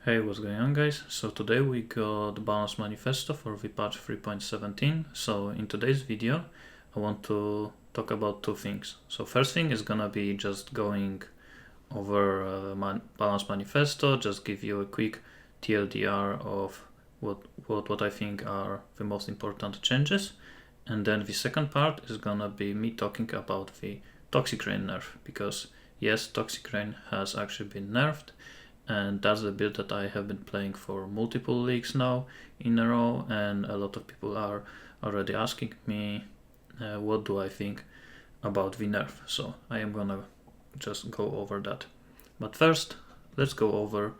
Hey, what's going on, guys? So today we got Balance Manifesto for patch 3.17. So in today's video I want to talk about two things. So first thing is gonna be just going over Balance Manifesto, just give you a quick TLDR of what I think are the most important changes. And then the second part is gonna be me talking about the Toxic Rain nerf, because yes, Toxic Rain has actually been nerfed, and that's the build that I have been playing for multiple leagues now in a row, and a lot of people are already asking me what do I think about the nerf. So I am gonna just go over that. But first, let's go over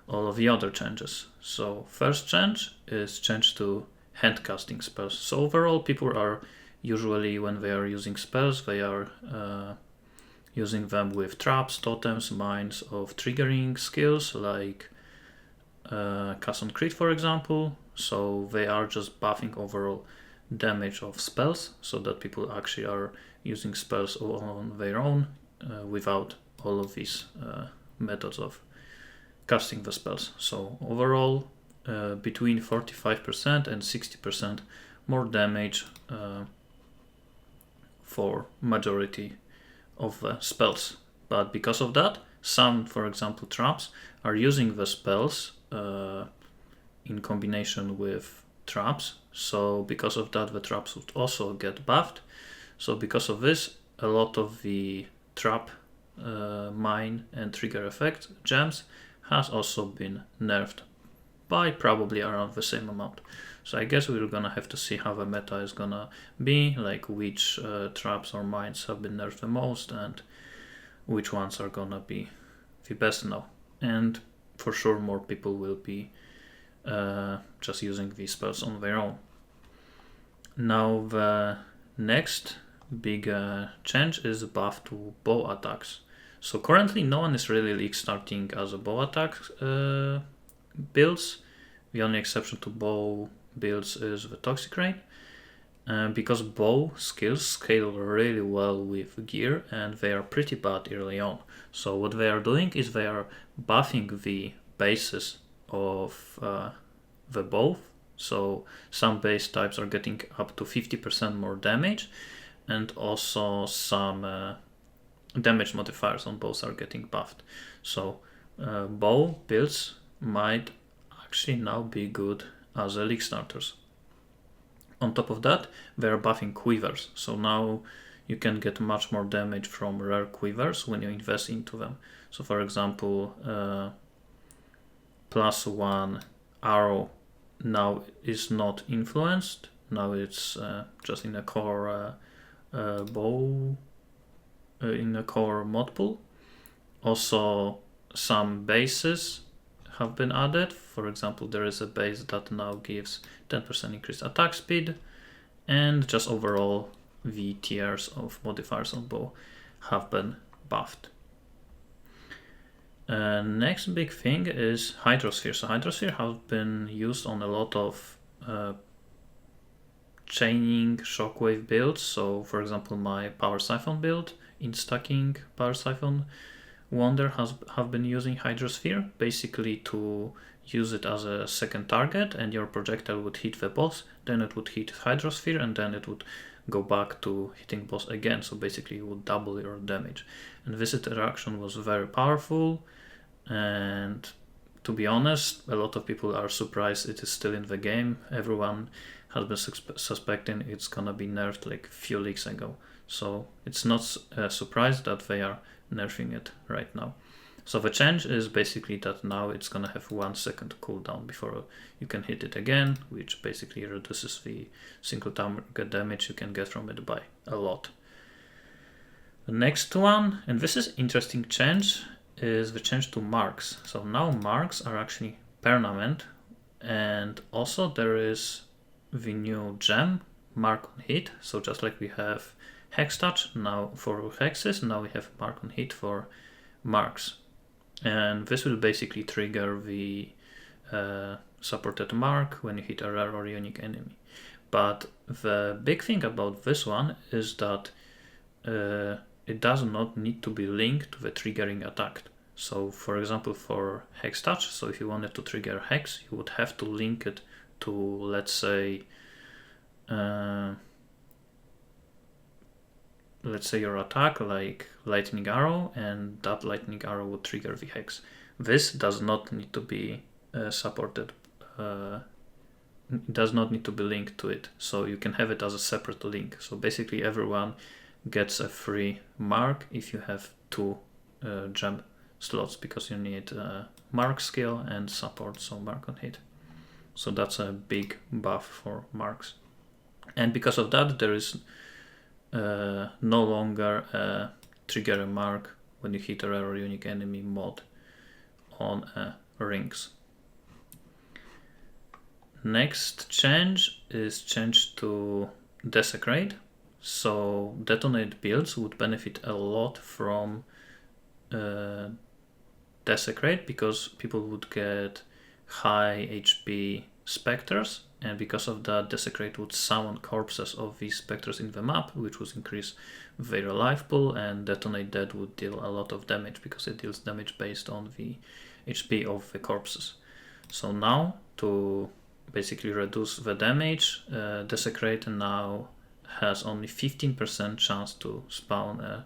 all of the other changes. So first change is change to Hancasting spells. So overall, people are usually, when they are using spells, they are using them with traps, totems, mines of triggering skills like cast on crit, for example. So they are just buffing overall damage of spells, so that people actually are using spells on their own without all of these methods of casting the spells. So overall, between 45% and 60% more damage for majority of the spells. But because of that, some, for example, traps are using the spells in combination with traps. So because of that, the traps would also get buffed. So because of this, a lot of the trap, mine and trigger effect gems has also been nerfed by probably around the same amount. So I guess we're gonna have to see how the meta is gonna be, like which traps or mines have been nerfed the most and which ones are gonna be the best now. And for sure more people will be just using these spells on their own. Now the next big change is a buff to bow attacks. So currently no one is really league starting as a bow attack builds. The only exception to bow builds is the Toxic Rain, because bow skills scale really well with gear and they are pretty bad early on. So what they are doing is they are buffing the bases of the bow. So some base types are getting up to 50% more damage, and also some damage modifiers on bows are getting buffed. So bow builds might actually now be good as a league starters. On top of that, they are buffing quivers, so now you can get much more damage from rare quivers when you invest into them. So for example, +1 arrow now is not influenced, now it's just in a core bow, in a core mod pool. Also some bases have been added. For example, there is a base that now gives 10% increased attack speed, and just overall the tiers of modifiers on bow have been buffed. Next big thing is Hydrosphere. So Hydrosphere has been used on a lot of chaining shockwave builds. So for example, my Power Siphon build, in stacking Power Siphon Wonder have been using Hydrosphere, basically to use it as a second target, and your projectile would hit the boss, then it would hit Hydrosphere, and then it would go back to hitting boss again. So basically you would double your damage. And this interaction was very powerful, and to be honest, a lot of people are surprised it is still in the game. Everyone has been suspecting it's gonna be nerfed like a few leagues ago. So it's not a surprise that they are nerfing it right now. So the change is basically that now it's gonna have 1 second cooldown before you can hit it again, which basically reduces the single target damage you can get from it by a lot. The next one, and this is interesting change, is the change to marks. So now marks are actually permanent, and also there is the new gem, mark on hit. So just like we have Hex Touch now for hexes, now we have mark on hit for marks, and this will basically trigger the supported mark when you hit a rare or unique enemy. But the big thing about this one is that it does not need to be linked to the triggering attack. So for example, for Hex Touch, so if you wanted to trigger Hex, you would have to link it to, let's say your attack, like Lightning Arrow, and that Lightning Arrow would trigger the Hex. This does not need to be supported, does not need to be linked to it, so you can have it as a separate link. So basically everyone gets a free mark if you have 2 gem slots, because you need mark skill and support, so mark on hit. So that's a big buff for marks. And because of that, there is no longer trigger a mark when you hit a rare or unique enemy mod on rings. Next change is change to Desecrate. So Detonate builds would benefit a lot from Desecrate, because people would get high HP specters, and because of that, Desecrate would summon corpses of these specters in the map, which would increase their life pool, and Detonate Dead would deal a lot of damage because it deals damage based on the HP of the corpses. So now, to basically reduce the damage, Desecrate now has only 15% chance to spawn a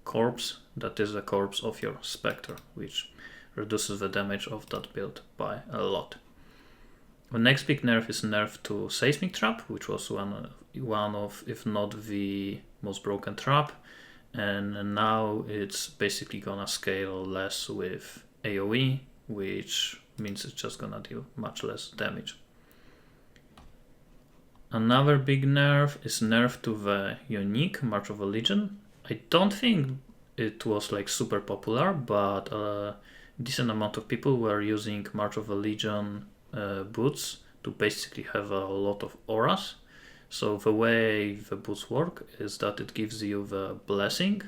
corpse that is the corpse of your specter, which reduces the damage of that build by a lot. The next big nerf is nerf to Seismic Trap, which was one of, if not the most broken trap, and now it's basically gonna scale less with AoE, which means it's just gonna deal much less damage. Another big nerf is nerf to the unique March of the Legion. I don't think it was like super popular, but a decent amount of people were using March of the Legion boots to basically have a lot of auras. So the way the boots work is that it gives you the blessing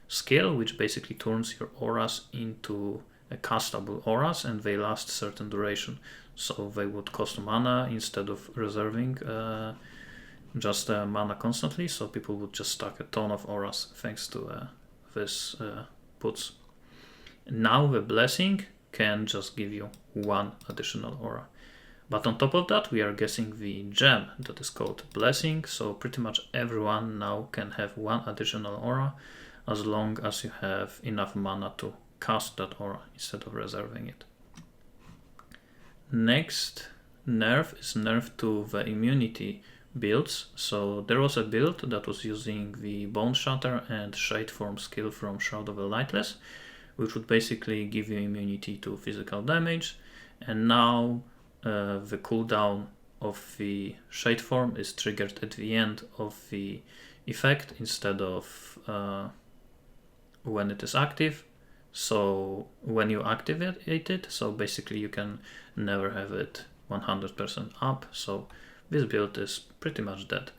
skill, which basically turns your auras into a castable auras, and they last certain duration. So they would cost mana instead of reserving just mana constantly. So people would just stack a ton of auras thanks to this boots. Now the blessing can just give you 1 additional aura. But on top of that, we are getting the gem that is called Blessing, so pretty much everyone now can have 1 additional aura as long as you have enough mana to cast that aura instead of reserving it. Next nerf is nerf to the immunity builds. So there was a build that was using the Bone Shatter and Shade Form skill from Shroud of the Lightless, which would basically give you immunity to physical damage, and now the cooldown of the Shade Form is triggered at the end of the effect instead of when it is active. So when you activate it, so basically you can never have it 100% up, so this build is pretty much dead.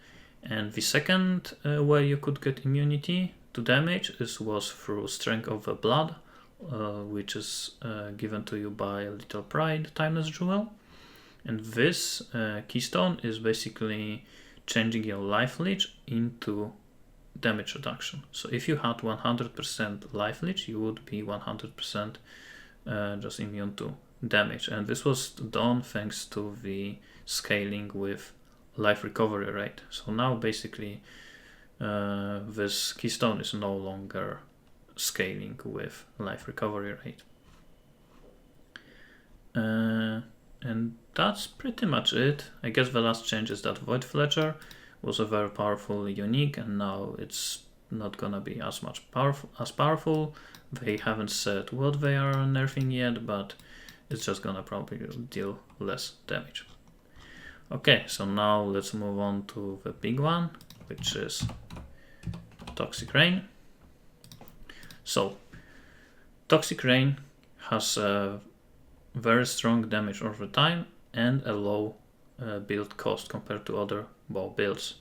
And the second way you could get immunity to damage was through Strength of the Blood, which is given to you by Little Pride Timeless Jewel. And this keystone is basically changing your life leech into damage reduction. So if you had 100% life leech, you would be 100% just immune to damage. And this was done thanks to the scaling with life recovery rate. So now basically this keystone is no longer scaling with life recovery rate. And that's pretty much it. I guess the last change is that Voidfletcher was a very powerful unique, and now it's not gonna be as powerful. They haven't said what they are nerfing yet, but it's just gonna probably deal less damage. Okay, so now let's move on to the big one, which is Toxic Rain. So Toxic Rain has a very strong damage over time and a low build cost compared to other bow builds.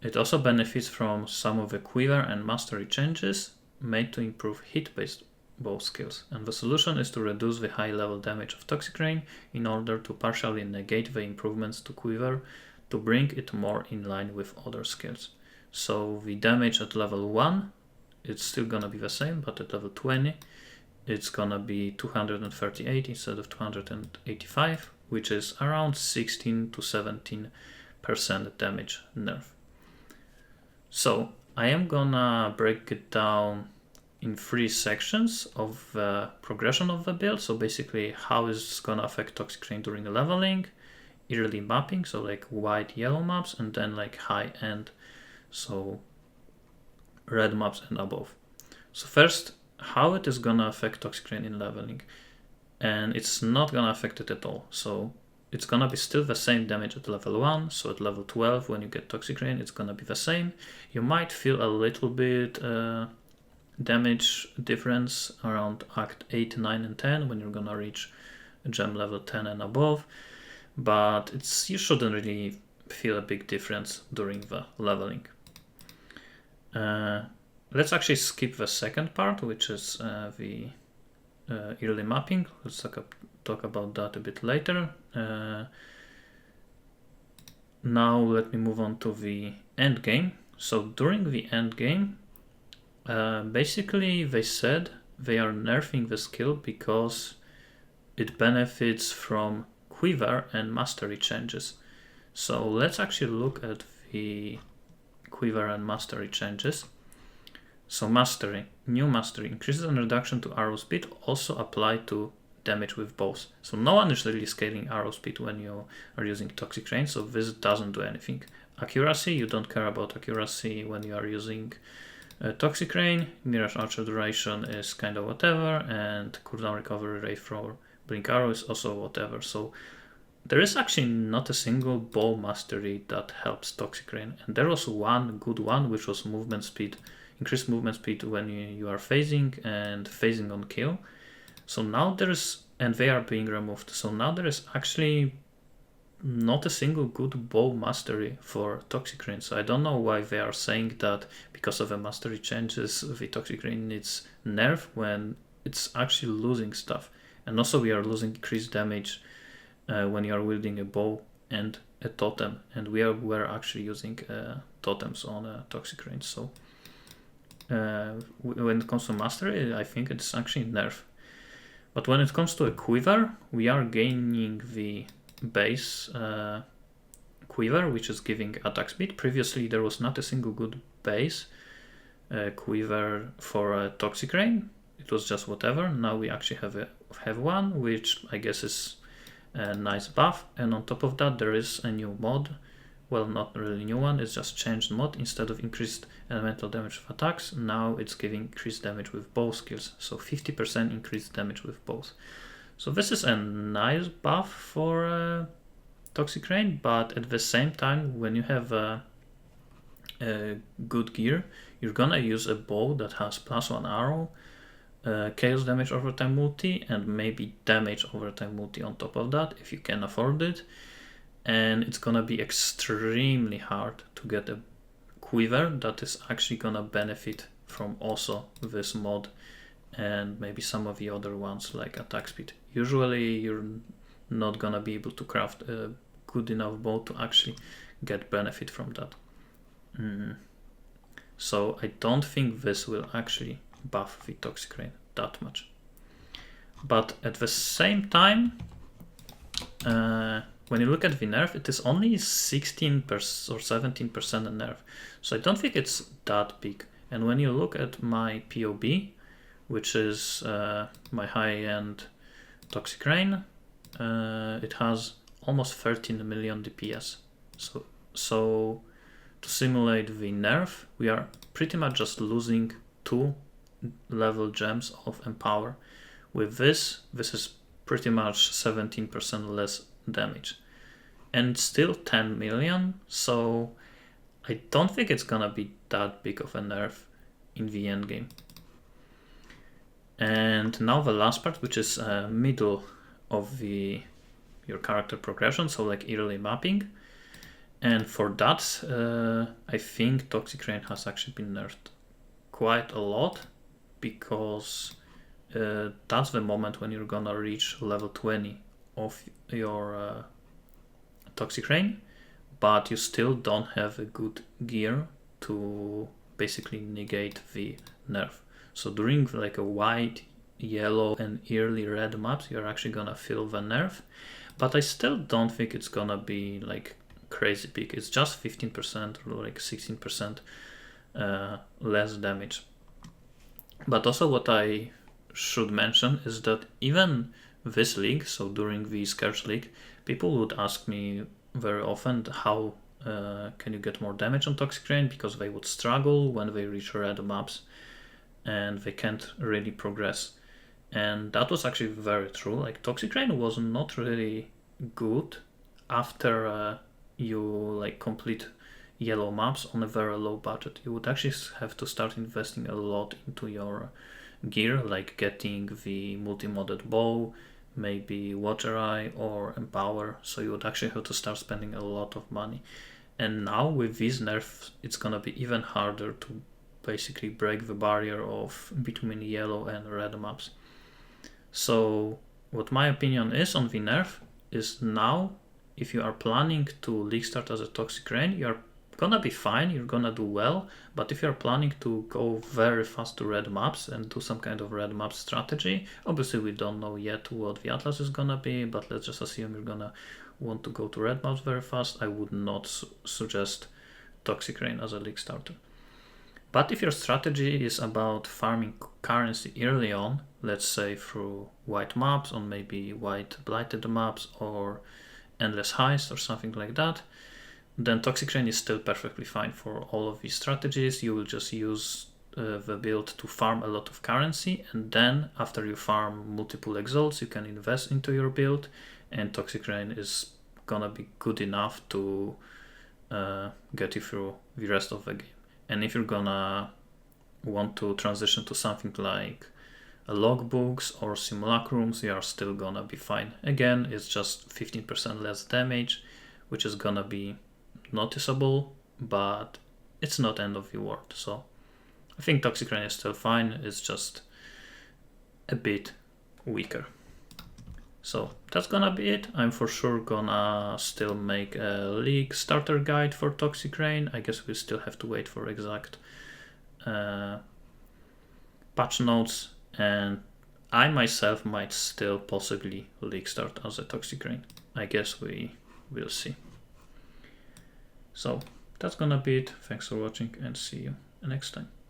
It also benefits from some of the quiver and mastery changes made to improve hit-based bow skills, and the solution is to reduce the high level damage of Toxic Rain in order to partially negate the improvements to quiver to bring it more in line with other skills. So the damage at level 1 it's still gonna be the same, but at level 20 it's gonna be 238 instead of 285, which is around 16 to 17% damage nerf. So I am gonna break it down in 3 sections of the progression of the build. So basically how it's gonna affect Toxic Rain during leveling, early mapping, so like white, yellow maps, and then like high end, so red maps and above. So first, how it is gonna affect Toxic Rain in leveling, and it's not gonna affect it at all. So it's gonna be still the same damage at level 1, so at level 12 when you get Toxic Rain it's gonna be the same. You might feel a little bit damage difference around Act 8, 9 and 10 when you're gonna reach gem level 10 and above, but you shouldn't really feel a big difference during the leveling. Let's actually skip the second part, which is the early mapping. Let's talk about that a bit later. Now let me move on to the end game. So during the end game, basically they said they are nerfing the skill because it benefits from Quiver and Mastery changes. So let's actually look at the Quiver and Mastery changes. So Mastery, new Mastery, increases and reduction to arrow speed also apply to damage with bows. So no one is really scaling arrow speed when you are using Toxic Rain, so this doesn't do anything. Accuracy, you don't care about accuracy when you are using Toxic Rain. Mirage Archer duration is kind of whatever, and cooldown recovery rate for Blink Arrow is also whatever. So there is actually not a single bow mastery that helps Toxic Rain, and there was one good one, which was movement speed, increased movement speed when you are phasing and phasing on kill. So now and they are being removed. So now there is actually not a single good bow mastery for Toxic Rain. So I don't know why they are saying that because of the mastery changes the Toxic Rain needs nerf when it's actually losing stuff. And also we are losing increased damage when you are wielding a bow and a totem, and we're actually using totems on Toxic Rain. So when it comes to mastery, I think it's actually nerf. But when it comes to a Quiver, we are gaining the base Quiver, which is giving attack speed. Previously there was not a single good base Quiver for Toxic Rain. It was just whatever. Now we actually have one, which I guess is a nice buff, and on top of that there is a new mod. Well, not really new one, it's just changed mod. Instead of increased elemental damage with attacks, now it's giving increased damage with bow skills, so 50% increased damage with bows. So this is a nice buff for Toxic Rain, but at the same time, when you have a good gear, you're gonna use a bow that has +1 arrow, chaos damage over time multi, and maybe damage over time multi on top of that if you can afford it. And it's gonna be extremely hard to get a Quiver that is actually gonna benefit from also this mod and maybe some of the other ones like attack speed. Usually you're not gonna be able to craft a good enough bow to actually get benefit from that. So I don't think this will actually buff the Toxic Rain that much. But at the same time, when you look at the nerf, it is only 16% or 17% nerf. So I don't think it's that big. And when you look at my POB, which is my high-end Toxic Rain, it has almost 13 million DPS. So to simulate the nerf, we are pretty much just losing 2 level gems of Empower. With this is pretty much 17% less damage, and still 10 million, so I don't think it's gonna be that big of a nerf in the end game. And now the last part, which is middle of your character progression, so like early mapping. And for that, I think Toxic Rain has actually been nerfed quite a lot, because that's the moment when you're gonna reach level 20 of your Toxic Rain, but you still don't have a good gear to basically negate the nerf. So during like a white, yellow and early red maps, you're actually gonna feel the nerf, but I still don't think it's gonna be like crazy big. It's just 15% or like 16% less damage. But also what I should mention is that even this league, so during the Scourge League, people would ask me very often how can you get more damage on Toxic Rain, because they would struggle when they reach red maps and they can't really progress. And that was actually very true. Like Toxic Rain was not really good after you like complete yellow maps on a very low budget. You would actually have to start investing a lot into your gear, like getting the multi-modded bow, maybe Watcher Eye or Empower. So you would actually have to start spending a lot of money. And now with these nerfs, it's gonna be even harder to basically break the barrier of between yellow and red maps. So what my opinion is on the nerf is, now if you are planning to league start as a Toxic Rain, you're gonna be fine, you're gonna do well. But if you're planning to go very fast to red maps and do some kind of red map strategy, obviously we don't know yet what the Atlas is gonna be, but let's just assume you're gonna want to go to red maps very fast, I would not suggest Toxic Rain as a league starter. But if your strategy is about farming currency early on, let's say through white maps, or maybe white blighted maps, or endless heist or something like that, then Toxic Rain is still perfectly fine for all of these strategies. You will just use the build to farm a lot of currency, and then after you farm multiple exalts, you can invest into your build, and Toxic Rain is gonna be good enough to get you through the rest of the game. And if you're gonna want to transition to something like logbooks or simulacrums, you are still gonna be fine. Again, it's just 15% less damage, which is gonna be noticeable, but it's not end of the world. So I think Toxic Rain is still fine, it's just a bit weaker. So that's gonna be it. I'm for sure gonna still make a league starter guide for Toxic Rain. I guess we still have to wait for exact patch notes, and I myself might still possibly league start as a Toxic Rain. I guess we will see. So that's gonna be it. Thanks for watching and see you next time.